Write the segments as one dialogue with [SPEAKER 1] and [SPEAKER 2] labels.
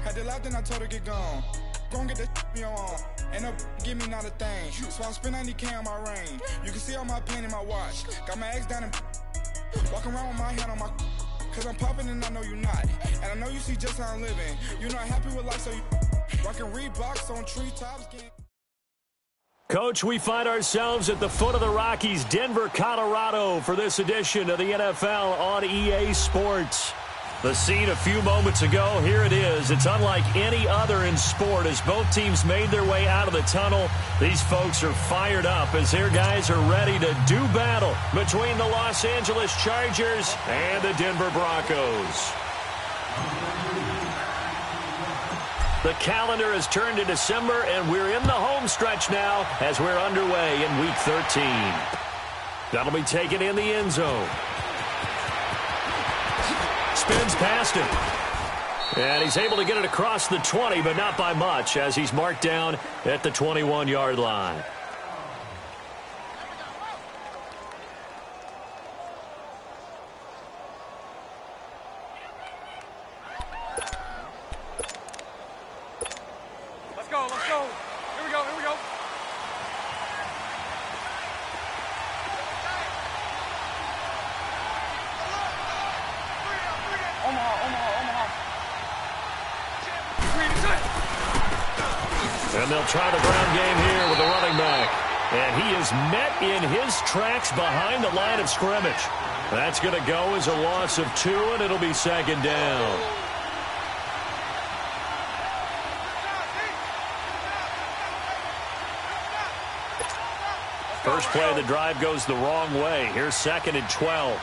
[SPEAKER 1] Had to laugh, then I told her get gone. Gon' get that me on. Ain't no give me not a thing. So I spend 90K on my range. You can see all my pain in my watch. Got my ex down and walking around with my hand on my. Cause I'm popping and I know you not. And I know you see just how I'm living. You're not happy with life, so you rockin' Reeboks on treetops.
[SPEAKER 2] Coach, we find ourselves at the foot of the Rockies, Denver, Colorado, for this edition of the NFL on EA Sports. The scene a few moments ago, here it is. It's unlike any other in sport as both teams made their way out of the tunnel. These folks are fired up as their guys are ready to do battle between the Los Angeles Chargers and the Denver Broncos. The calendar has turned to December, and we're in the home stretch now as we're underway in Week 13. That'll be taken in the end zone. Spins past him. And he's able to get it across the 20, but not by much as he's marked down at the 21-yard line.
[SPEAKER 3] Let's go. Here we go. Omaha.
[SPEAKER 2] And they'll try the ground game here with the running back. And he is met in his tracks behind the line of scrimmage. That's going to go as a loss of 2, and it'll be second down. First play of the drive goes the wrong way. Here's 2nd and 12.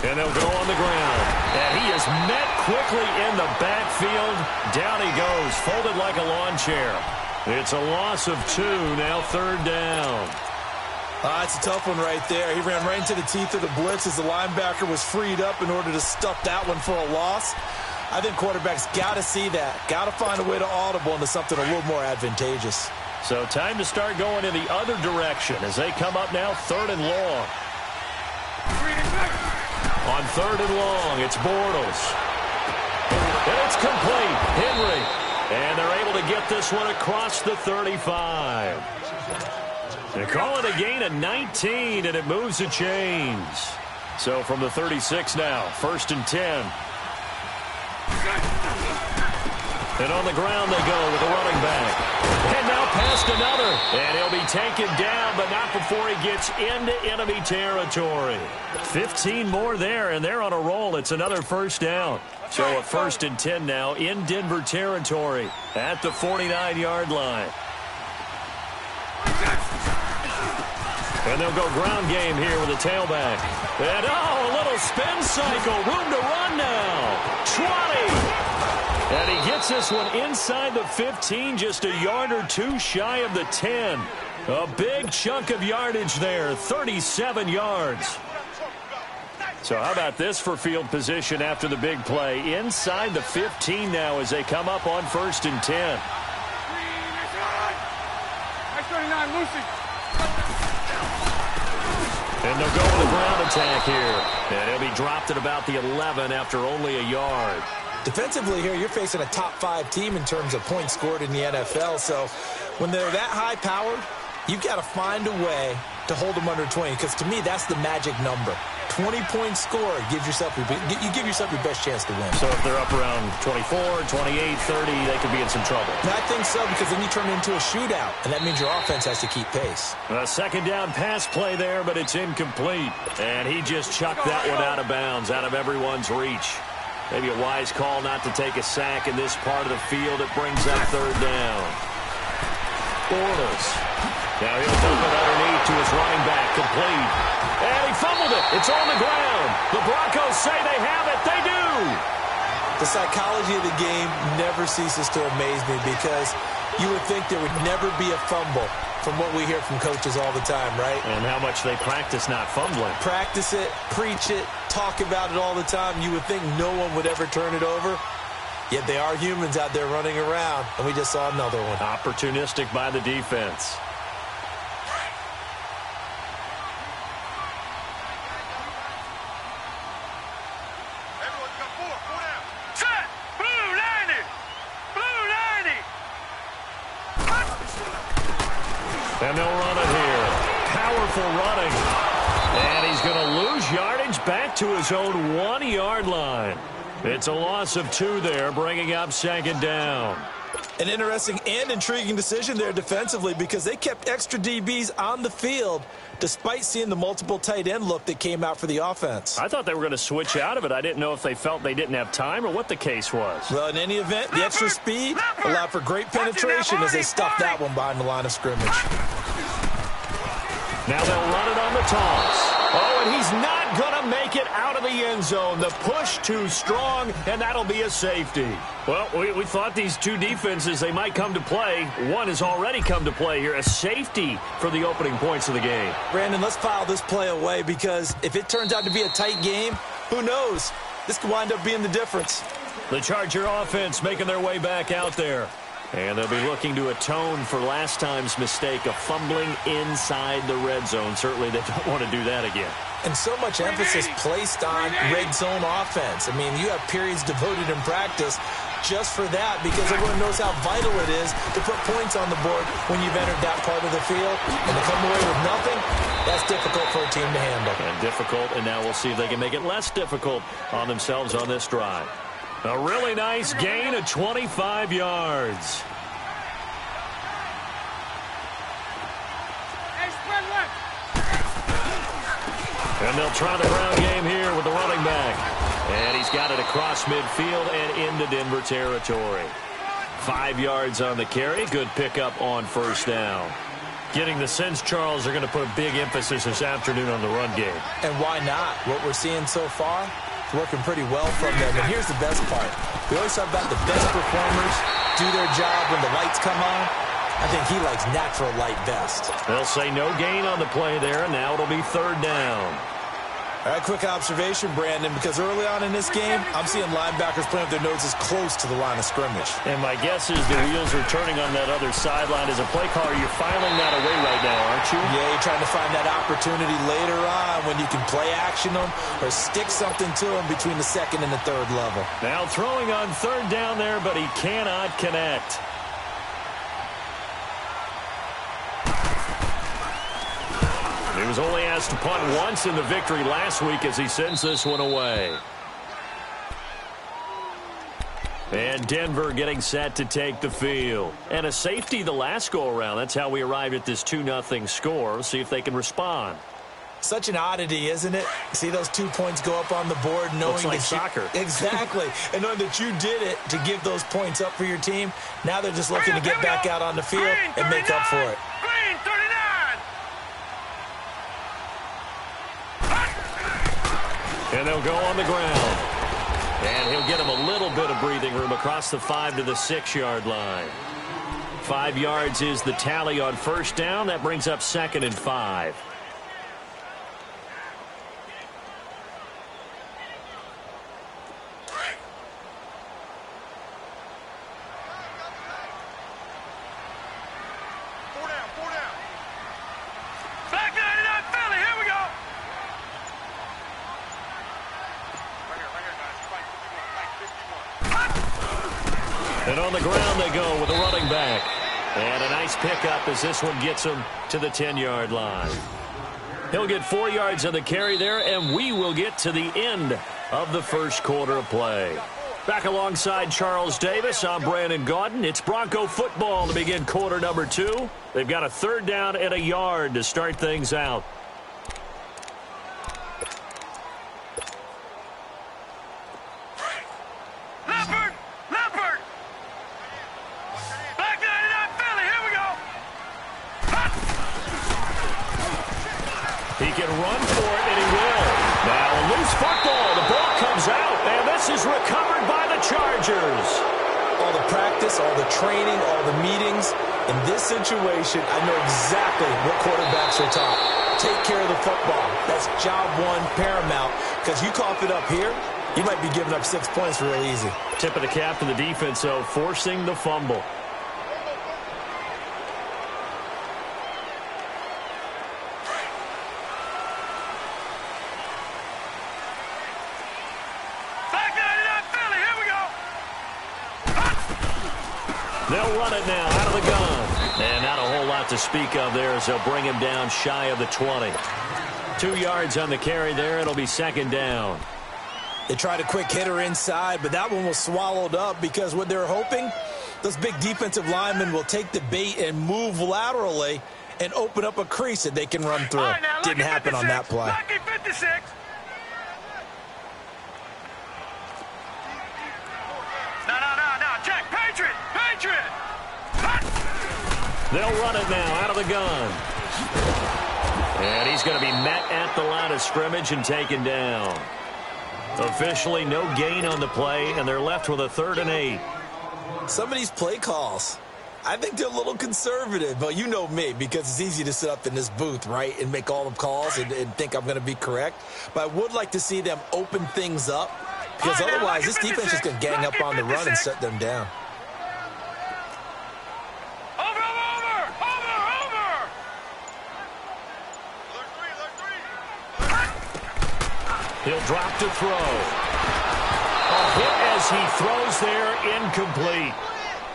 [SPEAKER 2] And they'll go on the ground. And he is met quickly in the backfield. Down he goes, folded like a lawn chair. It's a loss of 2, now 3rd down.
[SPEAKER 4] It's a tough one right there. He ran right into the teeth of the blitz as the linebacker was freed up in order to stuff that one for a loss. I think quarterbacks got to see that. Got to find a way to audible into something a little more advantageous.
[SPEAKER 2] So time to start going in the other direction as they come up now 3rd and long. On 3rd and long, it's Bortles. And it's complete. Henry. And they're able to get this one across the 35. They call it a gain of 19, and it moves the chains. So from the 36 now, 1st and 10. And on the ground they go with the running back. And now past another. And he'll be taken down, but not before he gets into enemy territory. 15 more there, and they're on a roll. It's another 1st down. So a 1st and 10 now in Denver territory at the 49-yard line. And they'll go ground game here with a tailback. And, a little spin cycle. Room to run now. 20. And he gets this one inside the 15, just a yard or 2 shy of the 10. A big chunk of yardage there, 37 yards. So how about this for field position after the big play? Inside the 15 now as they come up on 1st and 10. And they'll go with a ground attack here. And he'll be dropped at about the 11 after only a yard.
[SPEAKER 4] Defensively here, you're facing a top 5 team in terms of points scored in the NFL. So when they're that high-powered, you've got to find a way to hold them under 20. Because to me, that's the magic number. 20 points scored gives yourself your best chance to win.
[SPEAKER 2] So if they're up around 24, 28, 30, they could be in some trouble.
[SPEAKER 4] I think so, because then you turn it into a shootout, and that means your offense has to keep pace.
[SPEAKER 2] A 2nd down pass play there, but it's incomplete. And he just chucked that one out of bounds, out of everyone's reach. Maybe a wise call not to take a sack in this part of the field. It brings up 3rd down. Bortles. Now he'll dump it underneath to his running back, complete. And he fumbled it. It's on the ground. The Broncos say they have it. They do.
[SPEAKER 4] The psychology of the game never ceases to amaze me because you would think there would never be a fumble from what we hear from coaches all the time, right?
[SPEAKER 2] And how much they practice not fumbling.
[SPEAKER 4] Practice it, preach it, talk about it all the time. You would think no one would ever turn it over. Yet they are humans out there running around, and we just saw another one.
[SPEAKER 2] Opportunistic by the defense. And they'll run it here. Powerful running. And he's going to lose yardage back to his own 1-yard line. It's a loss of 2 there, bringing up 2nd down.
[SPEAKER 4] An interesting and intriguing decision there defensively because they kept extra DBs on the field despite seeing the multiple tight end look that came out for the offense.
[SPEAKER 2] I thought they were going to switch out of it. I didn't know if they felt they didn't have time or what the case was.
[SPEAKER 4] Well, in any event, the extra speed allowed for great penetration as they stuffed that one behind the line of scrimmage.
[SPEAKER 2] Now they'll run it on the toss. Oh, and he's not going to make it out of the end zone. The push too strong, and that'll be a safety. Well, we thought these two defenses, they might come to play. One has already come to play here. A safety for the opening points of the game.
[SPEAKER 4] Brandon, let's file this play away because if it turns out to be a tight game, who knows? This could wind up being the difference.
[SPEAKER 2] The Charger offense making their way back out there. And they'll be looking to atone for last time's mistake of fumbling inside the red zone. Certainly they don't want to do that again.
[SPEAKER 4] And so much emphasis placed on red zone offense. I mean, you have periods devoted in practice just for that because everyone knows how vital it is to put points on the board when you've entered that part of the field. And to come away with nothing, that's difficult for a team to handle.
[SPEAKER 2] And difficult, and now we'll see if they can make it less difficult on themselves on this drive. A really nice gain of 25 yards. And they'll try the ground game here with the running back. And he's got it across midfield and into Denver territory. 5 yards on the carry. Good pickup on first down. Getting the sense, Charles, are going to put a big emphasis this afternoon on the run game.
[SPEAKER 4] And why not? What we're seeing so far, it's working pretty well from them. And here's the best part. We always talk about the best performers do their job when the lights come on. I think he likes natural light best.
[SPEAKER 2] They'll say no gain on the play there, and now it'll be third down.
[SPEAKER 4] All right, quick observation, Brandon, because early on in this game, I'm seeing linebackers playing with their noses close to the line of scrimmage.
[SPEAKER 2] And my guess is the wheels are turning on that other sideline. As a play caller, you're filing that away right now, aren't you?
[SPEAKER 4] Yeah, you're trying to find that opportunity later on when you can play action them or stick something to them between the second and the third level.
[SPEAKER 2] Now throwing on third down there, but he cannot connect. He was only asked to punt once in the victory last week as he sends this one away. And Denver getting set to take the field. And a safety the last go-around. That's how we arrived at this 2-0 score. See if they can respond.
[SPEAKER 4] Such an oddity, isn't it? See those 2 points go up on the board knowing
[SPEAKER 2] looks like
[SPEAKER 4] that
[SPEAKER 2] soccer.
[SPEAKER 4] Exactly. And knowing that you did it to give those points up for your team. Now they're just looking to get back out on the field and make up for it.
[SPEAKER 3] Green, 39!
[SPEAKER 2] And they'll go on the ground. And he'll get him a little bit of breathing room across the 5 to the 6-yard line. 5 yards is the tally on first down. That brings up 2nd and 5. And on the ground they go with a running back. And a nice pickup as this one gets him to the 10-yard line. He'll get 4 yards on the carry there, and we will get to the end of the first quarter of play. Back alongside Charles Davis, I'm Brandon Gaudin. It's Bronco football to begin quarter number 2. They've got a third down and a yard to start things out. He can run for it, and he will. Now a loose football. The ball comes out, and this is recovered by the Chargers.
[SPEAKER 4] All the practice, all the training, all the meetings. In this situation, I know exactly what quarterbacks are taught. Take care of the football. That's job one, paramount. Because you cough it up here, you might be giving up 6 points real easy.
[SPEAKER 2] Tip of the cap to the defense, though, forcing the fumble. They'll run it now out of the gun. And not a whole lot to speak of there as they'll bring him down shy of the 20. 2 yards on the carry there. It'll be second down.
[SPEAKER 4] They tried a quick hitter inside, but that one was swallowed up because what they're hoping, those big defensive linemen will take the bait and move laterally and open up a crease that they can run through.
[SPEAKER 3] Right, now,
[SPEAKER 4] didn't happen
[SPEAKER 3] 56,
[SPEAKER 4] on that play.
[SPEAKER 3] Lucky 56. No. Check. Patriot.
[SPEAKER 2] They'll run it now out of the gun. And he's going to be met at the line of scrimmage and taken down. Officially no gain on the play, and they're left with a 3rd and 8.
[SPEAKER 4] Some of these play calls, I think they're a little conservative, but you know me, because it's easy to sit up in this booth, right, and make all the calls and think I'm going to be correct. But I would like to see them open things up, because otherwise this defense is going to gang up on the run and shut them down.
[SPEAKER 2] He'll drop to throw. A hit as he throws there, incomplete.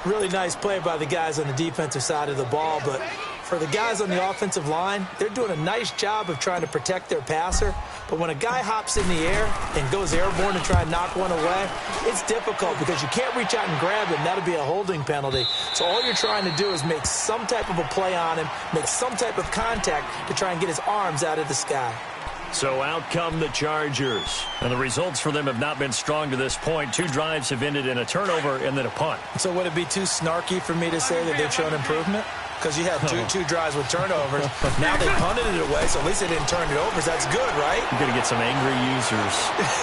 [SPEAKER 4] Really nice play by the guys on the defensive side of the ball, but for the guys on the offensive line, they're doing a nice job of trying to protect their passer. But when a guy hops in the air and goes airborne to try and knock one away, it's difficult because you can't reach out and grab him. That'll be a holding penalty. So all you're trying to do is make some type of a play on him, make some type of contact to try and get his arms out of the sky.
[SPEAKER 2] So out come the Chargers. And the results for them have not been strong to this point. 2 drives have ended in a turnover and then a punt.
[SPEAKER 4] So would it be too snarky for me to say that they've shown improvement? Because you had two drives with turnovers. Now they punted it away, so at least they didn't turn it over. So that's good, right?
[SPEAKER 2] You're going to get some angry users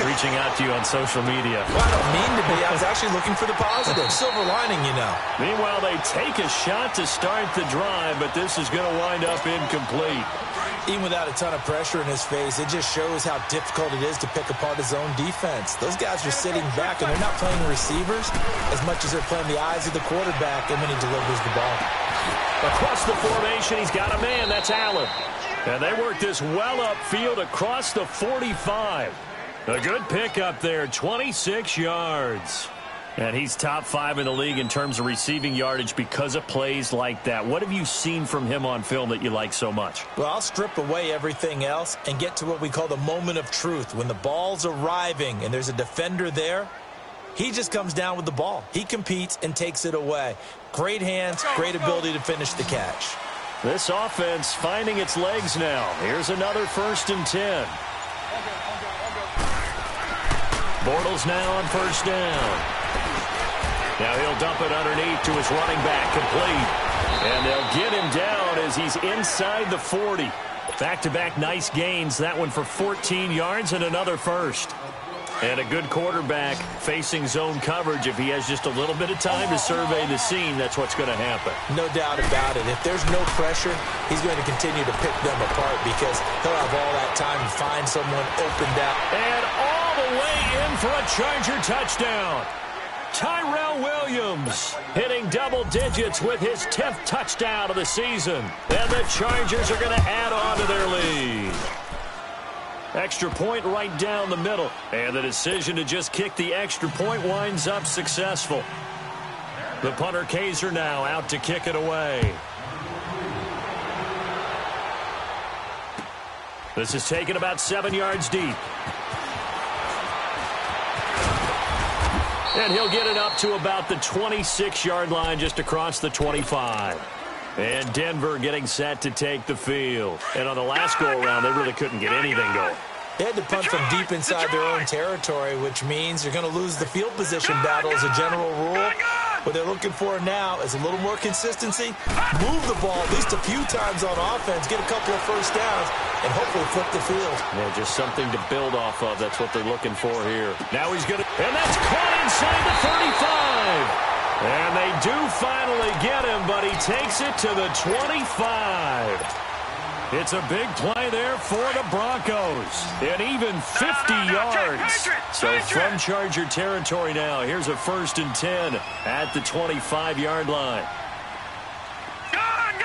[SPEAKER 2] reaching out to you on social media.
[SPEAKER 4] Well, I don't mean to be. I was actually looking for the positive. Silver lining, you know.
[SPEAKER 2] Meanwhile, they take a shot to start the drive, but this is going to wind up incomplete.
[SPEAKER 4] Even without a ton of pressure in his face, it just shows how difficult it is to pick apart his own defense. Those guys are sitting back, and they're not playing receivers as much as they're playing the eyes of the quarterback and when he delivers the ball.
[SPEAKER 2] Across the formation, he's got a man. That's Allen. And they work this well upfield across the 45. A good pickup there, 26 yards. And he's top 5 in the league in terms of receiving yardage because of plays like that. What have you seen from him on film that you like so much?
[SPEAKER 4] Well, I'll strip away everything else and get to what we call the moment of truth. When the ball's arriving and there's a defender there, he just comes down with the ball. He competes and takes it away. Great hands, great ability to finish the catch.
[SPEAKER 2] This offense finding its legs now. Here's another 1st and 10. Bortles now on 1st down. Now he'll dump it underneath to his running back, complete. And they'll get him down as he's inside the 40. Back-to-back nice gains. That one for 14 yards and another 1st. And a good quarterback facing zone coverage. If he has just a little bit of time to survey the scene, that's what's going to happen.
[SPEAKER 4] No doubt about it. If there's no pressure, he's going to continue to pick them apart because he'll have all that time to find someone opened out.
[SPEAKER 2] And all the way in for a Charger touchdown. Tyrell Williams hitting double digits with his 10th touchdown of the season. And the Chargers are going to add on to their lead. Extra point right down the middle. And the decision to just kick the extra point winds up successful. The punter Kaiser now out to kick it away. This is taken about 7 yards deep. And he'll get it up to about the 26-yard line just across the 25. And Denver getting set to take the field. And on the last go-around, they really couldn't get anything going.
[SPEAKER 4] They had to punt from deep inside their own territory, which means you're going to lose the field position battle as a general rule. What they're looking for now is a little more consistency, move the ball at least a few times on offense, get a couple of 1st downs, and hopefully flip the field.
[SPEAKER 2] Yeah, just something to build off of. That's what they're looking for here. Now he's going to, and that's caught inside the 35. And they do finally get him, but he takes it to the 25. It's a big play there for the Broncos. And even 50 yards. So from Charger territory now, here's a 1st and 10 at the 25-yard line.
[SPEAKER 3] Gone!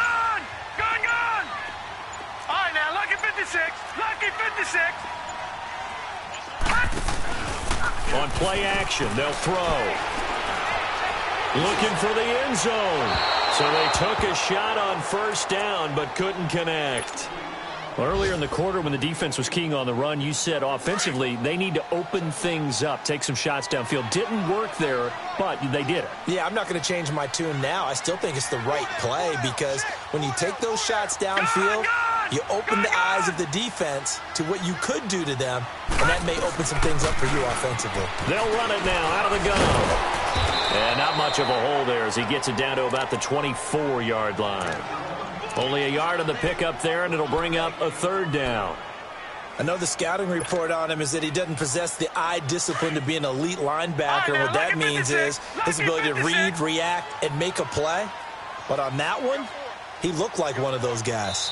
[SPEAKER 3] All right, now, lucky 56. Lucky 56.
[SPEAKER 2] On play action, they'll throw. looking for the end zone. So they took a shot on first down but couldn't connect. Well, earlier in the quarter when the defense was keying on the run, you said offensively they need to open things up, take some shots downfield. Didn't work there, but they did it.
[SPEAKER 4] Yeah, I'm not going to change my tune now. I still think it's the right play because when you take those shots downfield, you open the eyes of the defense to what you could do to them, and that may open some things up for you offensively.
[SPEAKER 2] They'll run it now out of the gun. And not much of a hole there as he gets it down to about the 24-yard line. Only a yard on the pickup there, and it'll bring up a third down.
[SPEAKER 4] I know the scouting report on him is that he doesn't possess the eye discipline to be an elite linebacker. What that means is his ability to read, react, and make a play. But on that one, he looked like one of those guys.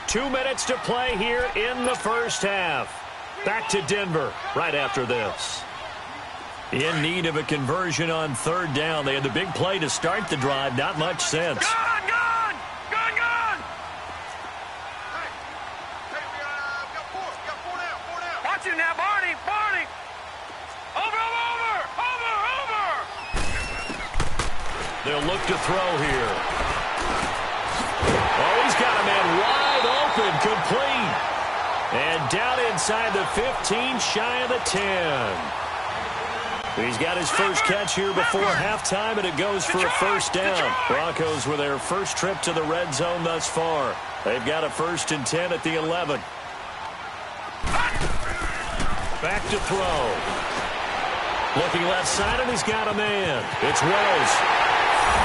[SPEAKER 2] 2 minutes to play here in the first half. Back to Denver right after this. In need of a conversion on third down. They had the big play to start the drive. Not much sense.
[SPEAKER 3] Gone! Gone! Gone! Gone! Watch it now, Barney! Barney! Over! Over! Over! Over!
[SPEAKER 2] They'll look to throw here. Oh, he's got a man wide open, complete. And down inside the 15, shy of the 10. He's got his first catch here before halftime, and it goes for a first down. Broncos with their first trip to the red zone thus far. They've got a 1st and 10 at the 11. Back to throw. Looking left side, and he's got a man. It's Rose.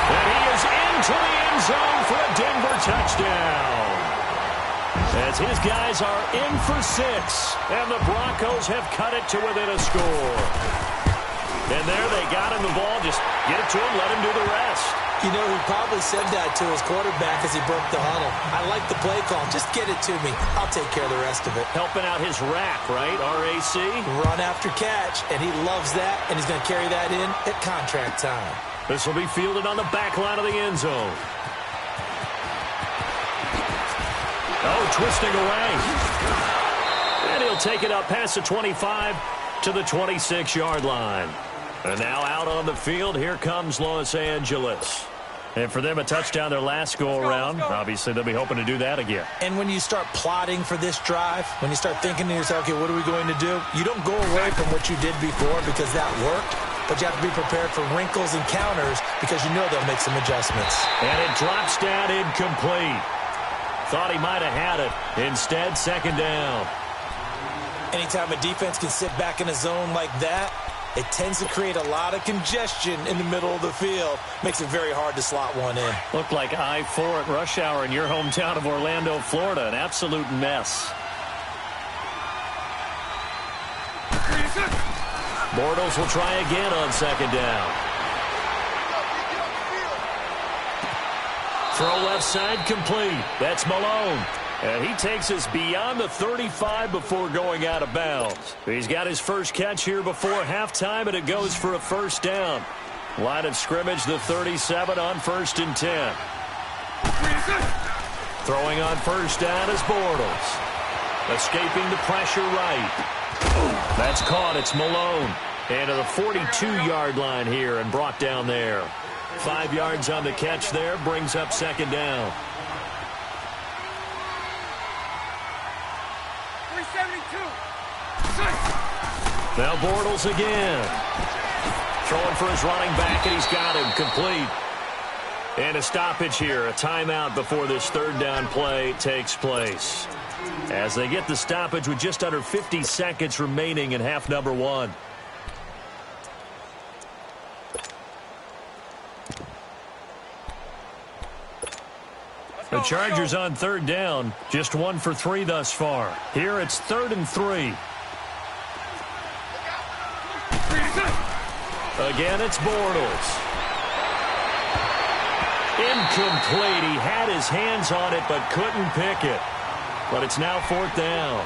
[SPEAKER 2] And he is into the end zone for a Denver touchdown. As his guys are in for 6, and the Broncos have cut it to within a score. And there they got him the ball. Just get it to him, let him do the rest.
[SPEAKER 4] You know, he probably said that to his quarterback as he broke the huddle. I like the play call. Just get it to me. I'll take care of the rest of it.
[SPEAKER 2] Helping out his rack, right? RAC?
[SPEAKER 4] Run after catch, and he loves that, and he's going to carry that in at contract time.
[SPEAKER 2] This will be fielded on the back line of the end zone. Oh, twisting away. And he'll take it up past the 25 to the 26-yard line. And now out on the field, here comes Los Angeles. And for them, a touchdown their last go-around. Obviously, they'll be hoping to do that again.
[SPEAKER 4] And when you start plotting for this drive, when you start thinking to yourself, okay, what are we going to do? You don't go away from what you did before because that worked, but you have to be prepared for wrinkles and counters because you know they'll make some adjustments.
[SPEAKER 2] And it drops down incomplete. Thought he might have had it. Instead, second down.
[SPEAKER 4] Anytime a defense can sit back in a zone like that, it tends to create a lot of congestion in the middle of the field. Makes it very hard to slot one in.
[SPEAKER 2] Looked like I-4 at rush hour in your hometown of Orlando, Florida. An absolute mess. Bortles will try again on second down. Throw left side complete. That's Malone. And he takes us beyond the 35 before going out of bounds. He's got his first catch here before halftime, and it goes for a first down. Line of scrimmage, the 37 on 1st and 10. Throwing on first down is Bortles. Escaping the pressure right. That's caught. It's Malone. And to the 42-yard line here and brought down there. 5 yards on the catch there, brings up second down. Now Bortles again. Throwing for his running back, and he's got him complete. And a stoppage here, a timeout before this third down play takes place. As they get the stoppage with just under 50 seconds remaining in half number 1. The Chargers on third down, just 1 for 3 thus far. Here it's 3rd and 3. Again, it's Bortles. Incomplete. He had his hands on it but couldn't pick it. But it's now 4th down.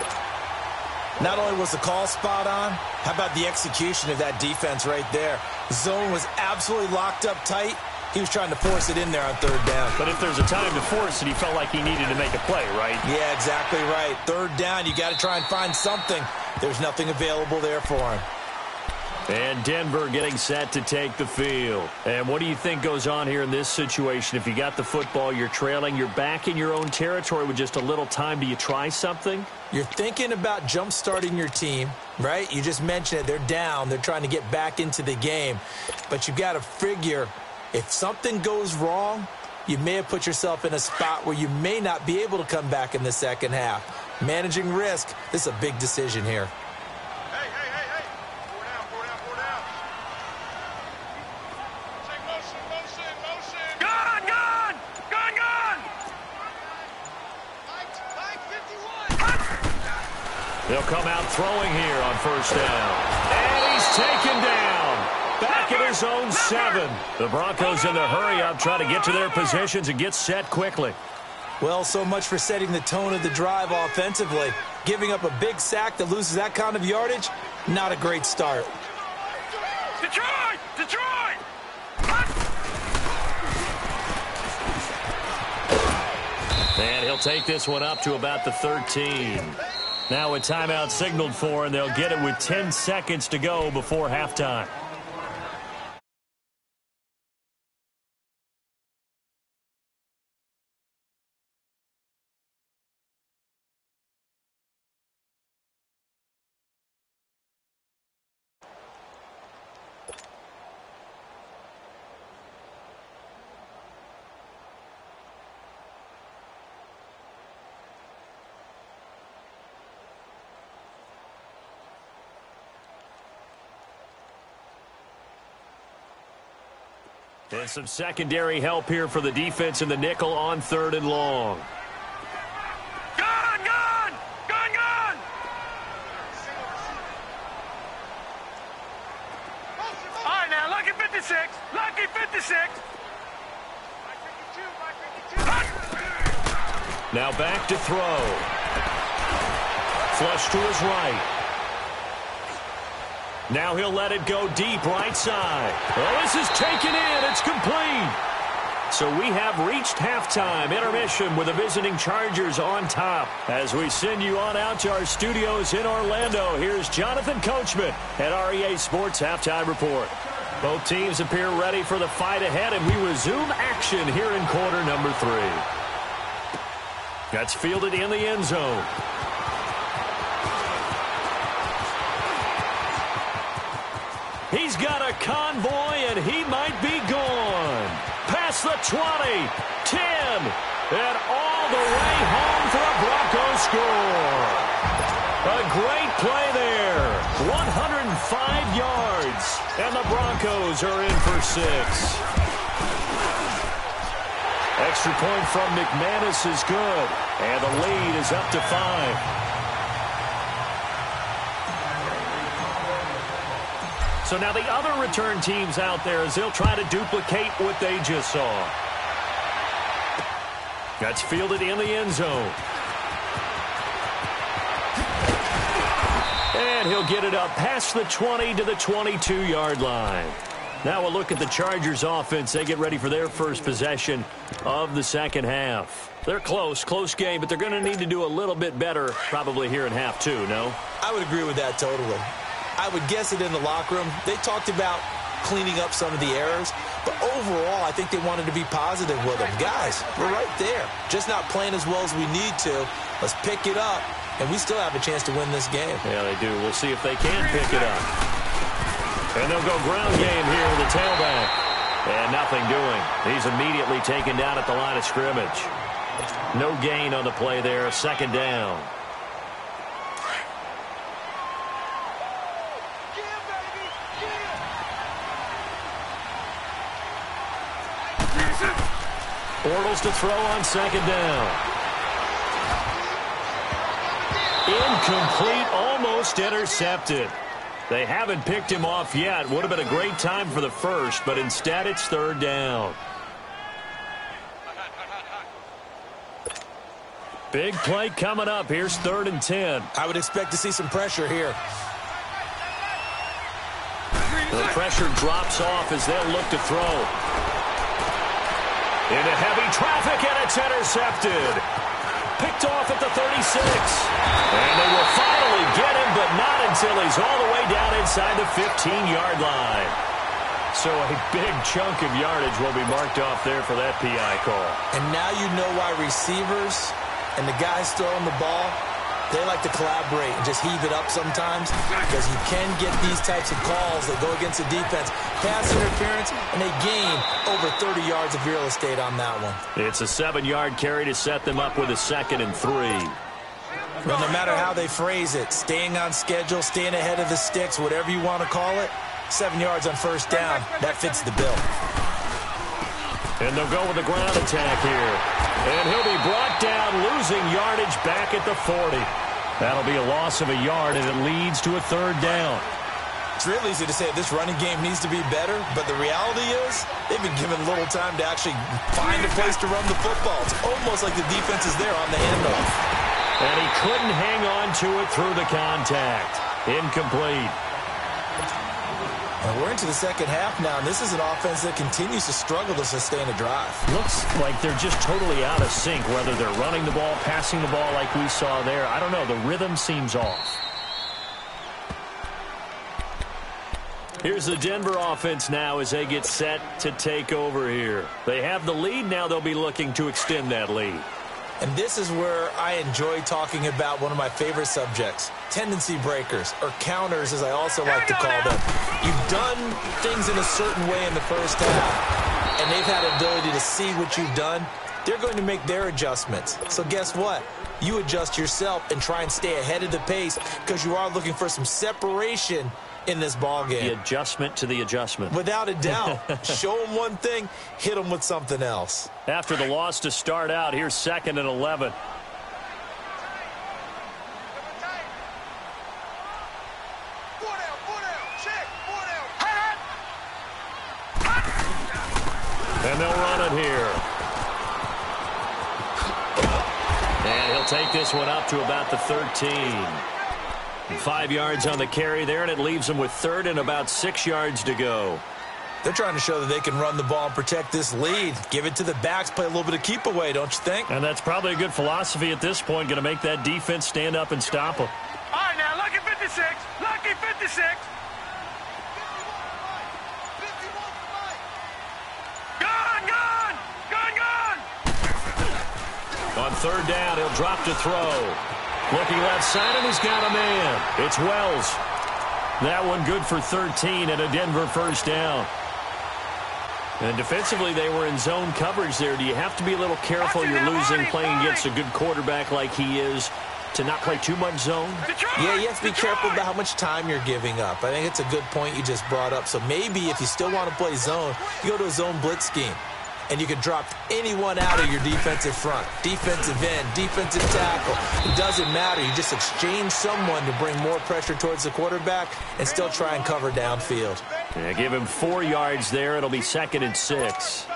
[SPEAKER 4] Not only was the call spot on, how about the execution of that defense right there? The zone was absolutely locked up tight. He was trying to force it in there on third down.
[SPEAKER 2] But if there's a time to force it, he felt like he needed to make a play, right?
[SPEAKER 4] Yeah, exactly right. Third down, you got to try and find something. There's nothing available there for him.
[SPEAKER 2] And Denver getting set to take the field. And what do you think goes on here in this situation? If you got the football, you're trailing, you're back in your own territory with just a little time. Do you try something?
[SPEAKER 4] You're thinking about jump-starting your team, right? You just mentioned it. They're down. They're trying to get back into the game. But you've got to figure if something goes wrong, you may have put yourself in a spot where you may not be able to come back in the second half. Managing risk, this is a big decision here.
[SPEAKER 2] They'll come out throwing here on first down. And he's taken down. Back at his own 7. The Broncos in the hurry up, trying to get to their positions and get set quickly.
[SPEAKER 4] Well, so much for setting the tone of the drive offensively. Giving up a big sack that loses that kind of yardage, not a great start.
[SPEAKER 3] Detroit! Detroit!
[SPEAKER 2] And he'll take this one up to about the 13. Now a timeout signaled for, and they'll get it with 10 seconds to go before halftime. And some secondary help here for the defense in the nickel on 3rd and long.
[SPEAKER 3] Gun! Gun! Gun! Gun! All right, now, lucky 56. Lucky 56.
[SPEAKER 2] Now back to throw. Flush to his right. Now he'll let it go deep right side. Oh, this is taken in. It's complete. So we have reached halftime intermission with the visiting Chargers on top. As we send you on out to our studios in Orlando, here's Jonathan Coachman at REA Sports Halftime Report. Both teams appear ready for the fight ahead, and we resume action here in quarter number 3. That's fielded in the end zone. He's got a convoy, and he might be gone. Past the 20, 10, and all the way home for a Broncos score. A great play there. 105 yards, and the Broncos are in for 6. Extra point from McManus is good, and the lead is up to 5. So now the other return teams out there as they'll try to duplicate what they just saw. That's fielded in the end zone. And he'll get it up past the 20 to the 22-yard line. Now we'll look at the Chargers offense. They get ready for their first possession of the second half. They're close game, but they're going to need to do a little bit better probably here in half 2, no?
[SPEAKER 4] I would agree with that totally. I would guess it in the locker room. They talked about cleaning up some of the errors, but overall, I think they wanted to be positive with them. Guys, we're right there. Just not playing as well as we need to. Let's pick it up, and we still have a chance to win this game.
[SPEAKER 2] Yeah, they do. We'll see if they can pick it up. And they'll go ground game here with the tailback. And nothing doing. He's immediately taken down at the line of scrimmage. No gain on the play there. 2nd down. Bortles to throw on 2nd down. Incomplete, almost intercepted. They haven't picked him off yet. Would have been a great time for the first, but instead it's 3rd down. Big play coming up. Here's 3rd and 10.
[SPEAKER 4] I would expect to see some pressure here.
[SPEAKER 2] The pressure drops off as they'll look to throw. Into heavy traffic, and it's intercepted. Picked off at the 36. And they will finally get him, but not until he's all the way down inside the 15-yard line. So a big chunk of yardage will be marked off there for that PI call.
[SPEAKER 4] And now you know why receivers and the guys throwing the ball, they like to collaborate and just heave it up sometimes, because you can get these types of calls that go against the defense. Pass interference, and they gain over 30 yards of real estate on that one.
[SPEAKER 2] It's a 7-yard carry to set them up with a 2nd and 3.
[SPEAKER 4] Well, no matter how they phrase it, staying on schedule, staying ahead of the sticks, whatever you want to call it, 7 yards on first down, that fits the bill.
[SPEAKER 2] And they'll go with the ground attack here. And he'll be brought down, losing yardage back at the 40. That'll be a loss of a yard, and it leads to a 3rd down.
[SPEAKER 4] It's real easy to say this running game needs to be better, but the reality is they've been given little time to actually find a place to run the football. It's almost like the defense is there on the handoff.
[SPEAKER 2] And he couldn't hang on to it through the contact. Incomplete.
[SPEAKER 4] And we're into the second half now, and this is an offense that continues to struggle to sustain a drive.
[SPEAKER 2] Looks like they're just totally out of sync, whether they're running the ball, passing the ball like we saw there. I don't know. The rhythm seems off. Here's the Denver offense now as they get set to take over here. They have the lead. Now they'll be looking to extend that lead.
[SPEAKER 4] And this is where I enjoy talking about one of my favorite subjects, tendency breakers, or counters as I also like to call them. You've done things in a certain way in the first half, and they've had an ability to see what you've done. They're going to make their adjustments. So guess what? You adjust yourself and try and stay ahead of the pace, because you are looking for some separation in this ball game.
[SPEAKER 2] The adjustment to the adjustment.
[SPEAKER 4] Without a doubt. Show them one thing, hit them with something else.
[SPEAKER 2] After the loss to start out, here's 2nd and 11. And they'll run it here. And he'll take this one up to about the 13. 5 yards on the carry there, and it leaves them with 3rd and about 6 yards to go.
[SPEAKER 4] They're trying to show that they can run the ball and protect this lead. Give it to the backs, play a little bit of keep away, don't you think?
[SPEAKER 2] And that's probably a good philosophy at this point, going to make that defense stand up and stop them.
[SPEAKER 3] All right, now, lucky 56. Lucky 56. Gone, gone. Gone, gone.
[SPEAKER 2] On 3rd down, he'll drop to throw. Looking left side, and he's got a man. It's Wells. That one good for 13 and a Denver first down. And defensively, they were in zone coverage there. Do you have to be a little careful? You're losing playing against a good quarterback like he is to not play too much zone?
[SPEAKER 4] Yeah, you have to be careful about how much time you're giving up. I think it's a good point you just brought up. So maybe if you still want to play zone, you go to a zone blitz scheme. And you can drop anyone out of your defensive front, defensive end, defensive tackle. It doesn't matter. You just exchange someone to bring more pressure towards the quarterback and still try and cover downfield.
[SPEAKER 2] Yeah, give him 4 yards there. It'll be 2nd and 6.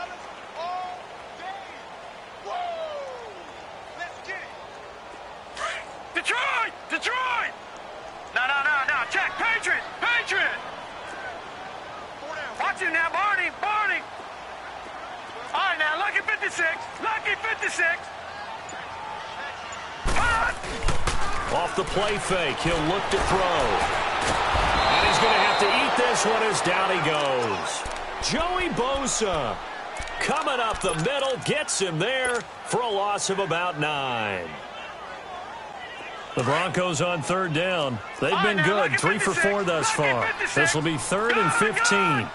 [SPEAKER 3] Detroit! Detroit! No. Check. Patriot! Patriot! Watch him now, Barney! Barney! All right, now, lucky 56. Lucky 56.
[SPEAKER 2] Off the play fake, he'll look to throw. And he's going to have to eat this one as down he goes. Joey Bosa coming up the middle, gets him there for a loss of about 9. The Broncos on 3rd down. They've been good, 3 for 4 thus far. This will be 3rd and 15.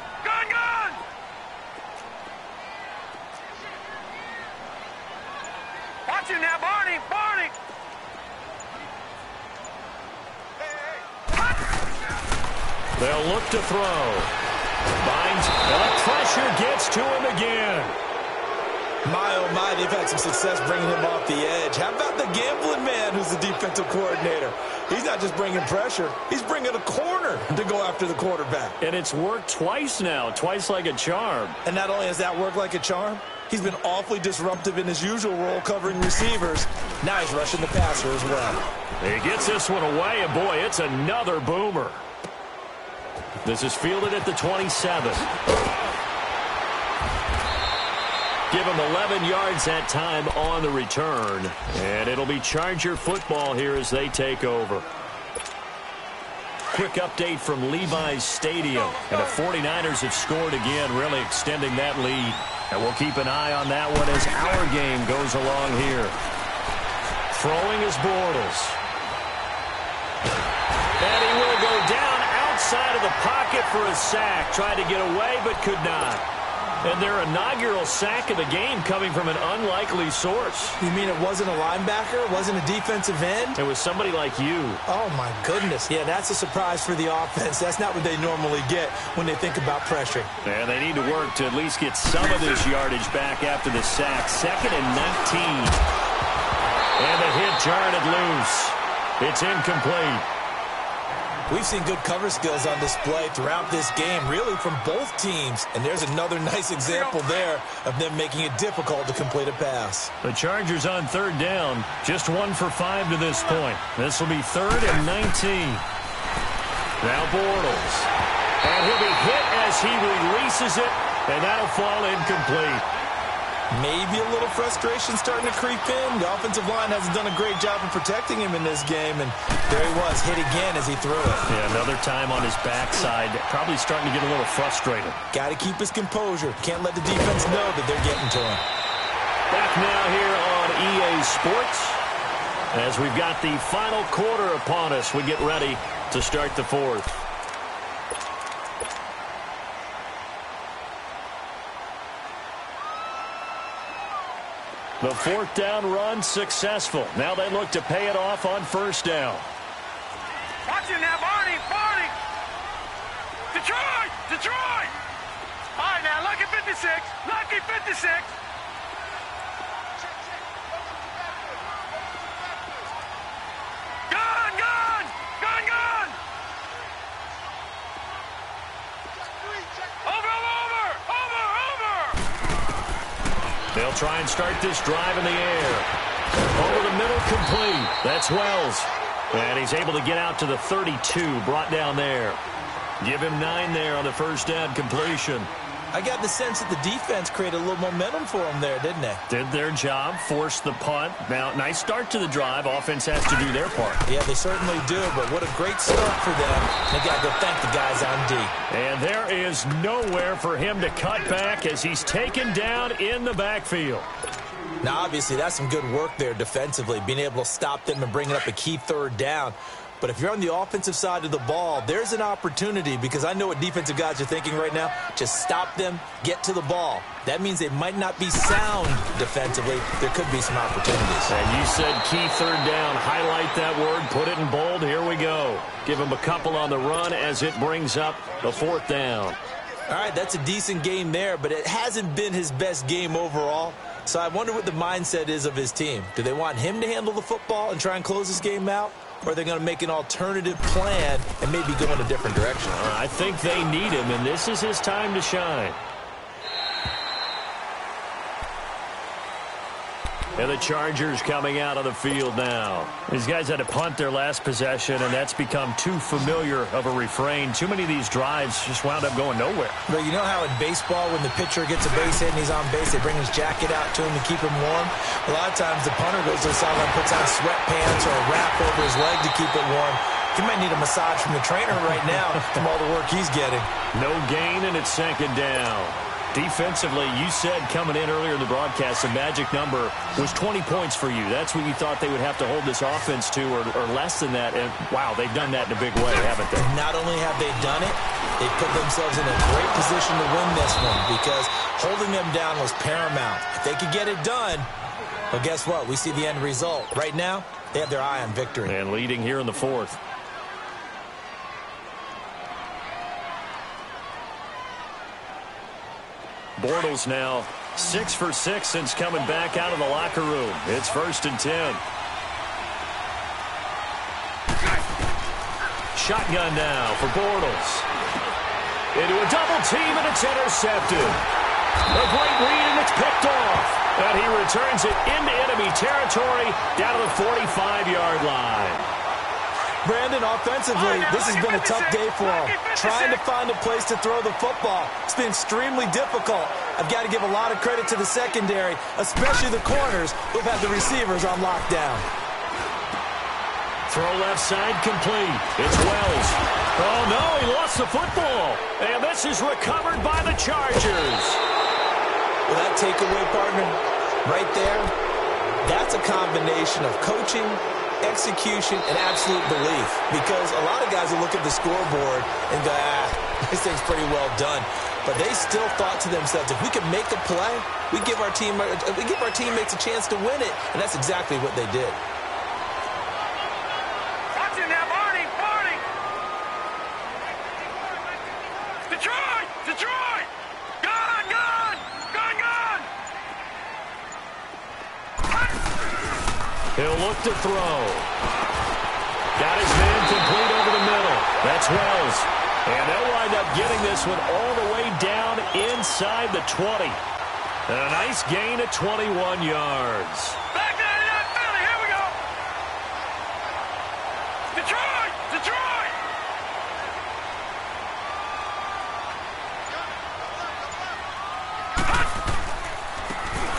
[SPEAKER 3] Watch him now, Barney! Barney!
[SPEAKER 2] They'll look to throw. Binds, and the pressure gets to him again.
[SPEAKER 4] My, oh my, they've had some success bringing him off the edge. How about the gambling man who's the defensive coordinator? He's not just bringing pressure. He's bringing a corner to go after the quarterback.
[SPEAKER 2] And it's worked twice now, twice like a charm.
[SPEAKER 4] And not only has that worked like a charm, he's been awfully disruptive in his usual role covering receivers. Now he's rushing the passer as well.
[SPEAKER 2] He gets this one away, and boy, it's another boomer. This is fielded at the 27. Give him 11 yards that time on the return. And it'll be Charger football here as they take over. Quick update from Levi's Stadium. And the 49ers have scored again, really extending that lead. And we'll keep an eye on that one as our game goes along here. Throwing is Bortles. And he will go down outside of the pocket for a sack. Tried to get away but could not. And their inaugural sack of the game coming from an unlikely source.
[SPEAKER 4] You mean it wasn't a linebacker? It wasn't a defensive end?
[SPEAKER 2] It was somebody like you.
[SPEAKER 4] Oh, my goodness. Yeah, that's a surprise for the offense. That's not what they normally get when they think about pressure.
[SPEAKER 2] And they need to work to at least get some of this yardage back after the sack. 2nd and 19. And the hit jarred it loose. It's incomplete.
[SPEAKER 4] We've seen good cover skills on display throughout this game, really from both teams. And there's another nice example there of them making it difficult to complete a pass.
[SPEAKER 2] The Chargers on 3rd down, just 1 for 5 to this point. This will be 3rd and 19. Now Bortles. And he'll be hit as he releases it, and that'll fall incomplete.
[SPEAKER 4] Maybe a little frustration starting to creep in. The offensive line hasn't done a great job of protecting him in this game, and there he was, hit again as he threw it.
[SPEAKER 2] Yeah, another time on his backside, probably starting to get a little frustrated.
[SPEAKER 4] Got to keep his composure. Can't let the defense know that they're getting to him.
[SPEAKER 2] Back now here on EA Sports. As we've got the final quarter upon us, we get ready to start the 4th. The 4th down run successful. Now they look to pay it off on 1st down.
[SPEAKER 3] Watch it now, Barney, Barney. Detroit, Detroit. All right, now, lucky 56, lucky 56. Gun, gun, gun, gun. Over.
[SPEAKER 2] They'll try and start this drive in the air. Over the middle, complete. That's Wells. And he's able to get out to the 32, brought down there. Give him 9 there on the 1st down completion.
[SPEAKER 4] I got the sense that the defense created a little momentum for him there, didn't they?
[SPEAKER 2] Did their job, forced the punt. Now, nice start to the drive. Offense has to do their part.
[SPEAKER 4] Yeah, they certainly do, but what a great start for them. They got to go thank the guys on D.
[SPEAKER 2] And there is nowhere for him to cut back as he's taken down in the backfield.
[SPEAKER 4] Now, obviously, that's some good work there defensively, being able to stop them and bringing up a key 3rd down. But if you're on the offensive side of the ball, there's an opportunity, because I know what defensive guys are thinking right now. Just stop them, get to the ball. That means they might not be sound defensively. There could be some opportunities.
[SPEAKER 2] And you said key 3rd down. Highlight that word. Put it in bold. Here we go. Give him a couple on the run as it brings up the 4th down.
[SPEAKER 4] All right, that's a decent game there, but it hasn't been his best game overall. So I wonder what the mindset is of his team. Do they want him to handle the football and try and close this game out? Or are they going to make an alternative plan and maybe go in a different direction?
[SPEAKER 2] I think they need him, and this is his time to shine. And the Chargers coming out of the field now. These guys had to punt their last possession, and that's become too familiar of a refrain. Too many of these drives just wound up going nowhere.
[SPEAKER 4] But you know how in baseball, when the pitcher gets a base hit and he's on base, they bring his jacket out to him to keep him warm? A lot of times the punter goes to the sideline, puts on sweatpants or a wrap over his leg to keep it warm. He might need a massage from the trainer right now from all the work he's getting.
[SPEAKER 2] No gain, and it's 2nd down. Defensively, you said coming in earlier in the broadcast, the magic number was 20 points for you. That's what you thought they would have to hold this offense to, or less than that. And, wow, they've done that in a big way, haven't they?
[SPEAKER 4] Not only have they done it, they put themselves in a great position to win this one, because holding them down was paramount. If they could get it done, well, guess what? We see the end result. Right now, they have their eye on victory.
[SPEAKER 2] And leading here in the 4th. Bortles now 6 for 6 since coming back out of the locker room. It's 1st and 10. Shotgun now for Bortles. Into a double team, and it's intercepted. A great read, and it's picked off. And he returns it into enemy territory down to the 45-yard line.
[SPEAKER 4] Brandon, offensively, this has been a tough day for him. Trying to find a place to throw the football. It's been extremely difficult. I've got to give a lot of credit to the secondary, especially the corners who've had the receivers on lockdown.
[SPEAKER 2] Throw left side complete. It's Wells. Oh, no, he lost the football. And this is recovered by the Chargers.
[SPEAKER 4] Well, that takeaway, partner, right there, that's a combination of coaching, execution, and absolute belief. Because a lot of guys will look at the scoreboard and go, this thing's pretty well done. But they still thought to themselves, if we can make a play, we give our teammates a chance to win it. And that's exactly what they did.
[SPEAKER 3] Watch it now, Barney! Detroit! Detroit! Gun!
[SPEAKER 2] He'll look to throw. Got his man complete over the middle. That's Wells. And they'll wind up getting this one all the way down inside the 20. And a nice gain of 21 yards.
[SPEAKER 3] Back 99 Philly, here we go! Detroit!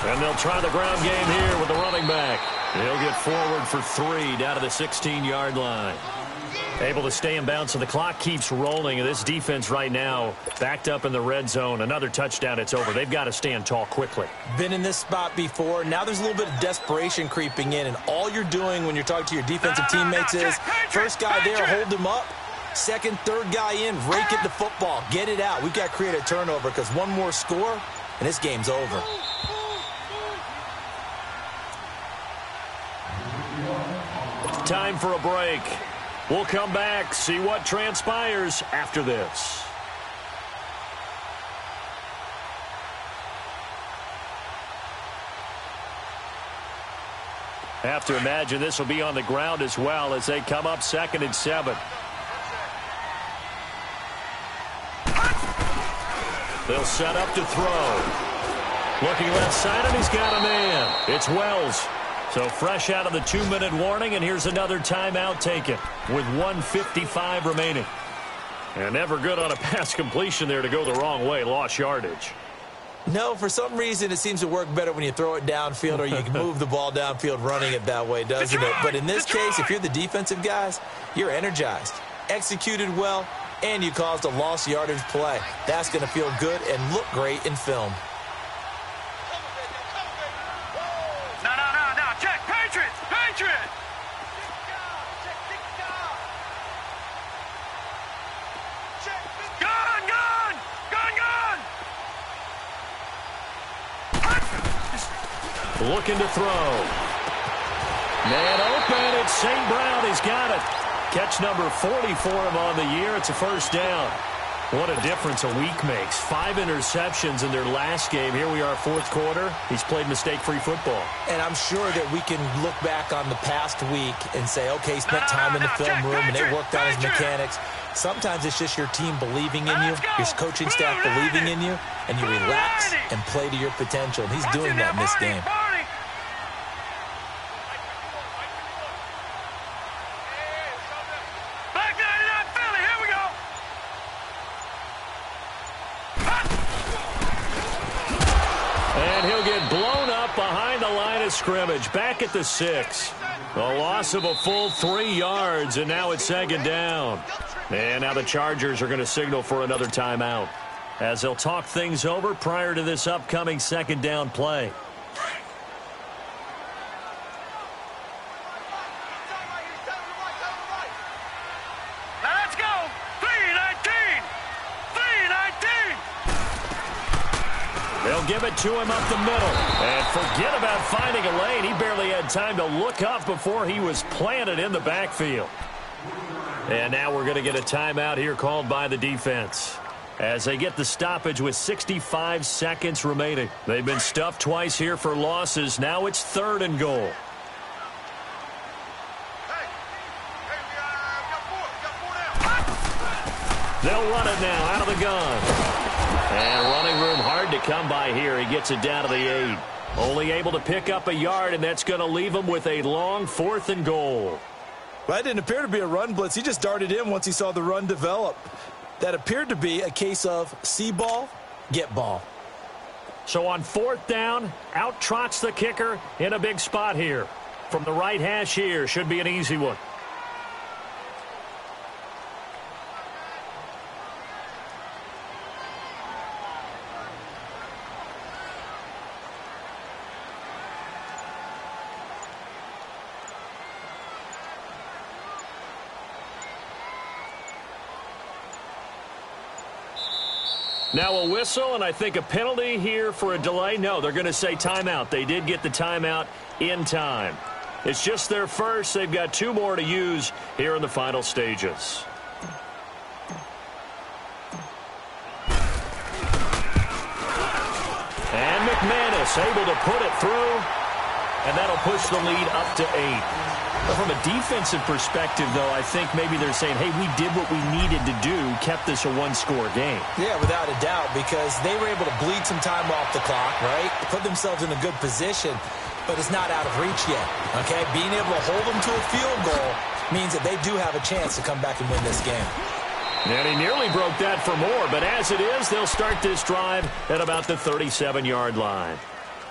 [SPEAKER 2] And they'll try the ground game here with the running back. He'll get forward for 3 down to the 16-yard line. Able to stay in bounds, so the clock keeps rolling. And this defense right now backed up in the red zone. Another touchdown, it's over. They've got to stand tall quickly.
[SPEAKER 4] Been in this spot before. Now there's a little bit of desperation creeping in. And all you're doing when you're talking to your defensive teammates is, first guy there, hold him up. Second, third guy in, rake it the football. Get it out. We've got to create a turnover because one more score, and this game's over.
[SPEAKER 2] Time for a break. We'll come back, see what transpires after this. Have to imagine this will be on the ground as well as they come up 2nd and 7. They'll set up to throw. Looking left side, and he's got a man. It's Wells. So fresh out of the 2-minute warning, and here's another timeout taken with 1:55 remaining. And never good on a pass completion there to go the wrong way. Lost yardage.
[SPEAKER 4] No, for some reason it seems to work better when you throw it downfield or you can move the ball downfield running it that way, doesn't it? But in this case, if you're the defensive guys, you're energized, executed well, and you caused a lost yardage play. That's going to feel good and look great in film.
[SPEAKER 3] Patriot! Gun!
[SPEAKER 2] Looking to throw. Man open. It's St. Brown. He's got it. Catch number 40 for him on the year. It's a first down. What a difference a week makes. 5 interceptions in their last game. Here we are, 4th quarter. He's played mistake-free football.
[SPEAKER 4] And I'm sure that we can look back on the past week and say, okay, he spent time in the film room and they worked on his mechanics. Sometimes it's just your team believing in you, your coaching staff believing in you, and you relax and play to your potential. And he's doing that in this game.
[SPEAKER 2] Scrimmage back at the 6. A loss of a full 3 yards, and now it's 2nd down. And now the Chargers are going to signal for another timeout as they'll talk things over prior to this upcoming 2nd down play.
[SPEAKER 3] Let's go! 3-19!
[SPEAKER 2] They'll give it to him up the middle. And forget about finding a lane. He barely had time to look up before he was planted in the backfield. And now we're going to get a timeout here called by the defense as they get the stoppage with 65 seconds remaining. They've been stuffed twice here for losses. Now it's 3rd and goal. They'll run it now out of the gun. And running room hard to come by here. He gets it down to the 8. Only able to pick up a yard, and that's going to leave him with a long 4th and goal.
[SPEAKER 4] Well, that didn't appear to be a run blitz. He just darted in once he saw the run develop. That appeared to be a case of see ball, get ball.
[SPEAKER 2] So on 4th down, out trots the kicker in a big spot here. From the right hash here, should be an easy one. Now a whistle, and I think a penalty here for a delay. No, they're going to say timeout. They did get the timeout in time. It's just their first. They've got 2 more to use here in the final stages. And McManus able to put it through, and that'll push the lead up to 8. But from a defensive perspective, though, I think maybe they're saying, hey, we did what we needed to do, kept this a 1-score game.
[SPEAKER 4] Yeah, without a doubt, because they were able to bleed some time off the clock, right? Put themselves in a good position, but it's not out of reach yet, okay? Being able to hold them to a field goal means that they do have a chance to come back and win this game.
[SPEAKER 2] And he nearly broke that for more, but as it is, they'll start this drive at about the 37-yard line.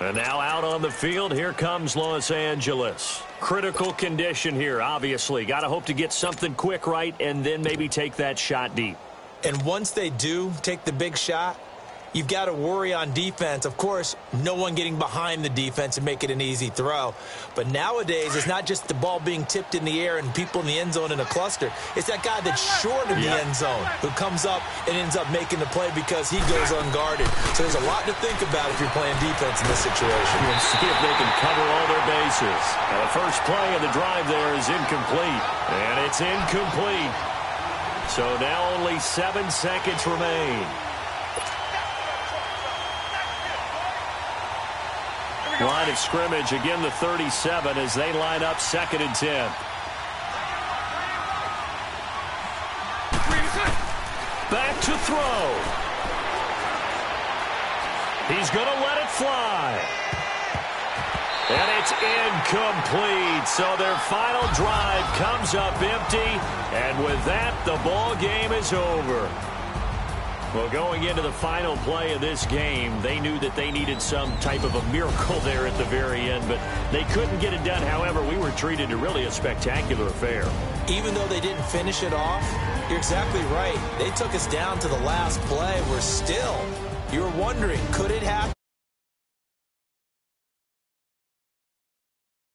[SPEAKER 2] And now out on the field, here comes Los Angeles. Critical condition here, obviously. Got to hope to get something quick right and then maybe take that shot deep.
[SPEAKER 4] And once they do take the big shot, you've got to worry on defense. Of course, no one getting behind the defense and make it an easy throw. But nowadays, it's not just the ball being tipped in the air and people in the end zone in a cluster. It's that guy that's short of the end zone who comes up and ends up making the play because he goes unguarded. So there's a lot to think about if you're playing defense in this situation.
[SPEAKER 2] We'll see if they can cover all their bases. And the first play of the drive there is incomplete. And it's incomplete. So now only 7 seconds remain. Line of scrimmage, again the 37 as they line up 2nd and 10. Back to throw. He's going to let it fly. And it's incomplete. So their final drive comes up empty. And with that, the ball game is over. Well, going into the final play of this game, they knew that they needed some type of a miracle there at the very end, but they couldn't get it done. However, we were treated to really a spectacular affair.
[SPEAKER 4] Even though they didn't finish it off, you're exactly right. They took us down to the last play. We're still, you're wondering, could it happen?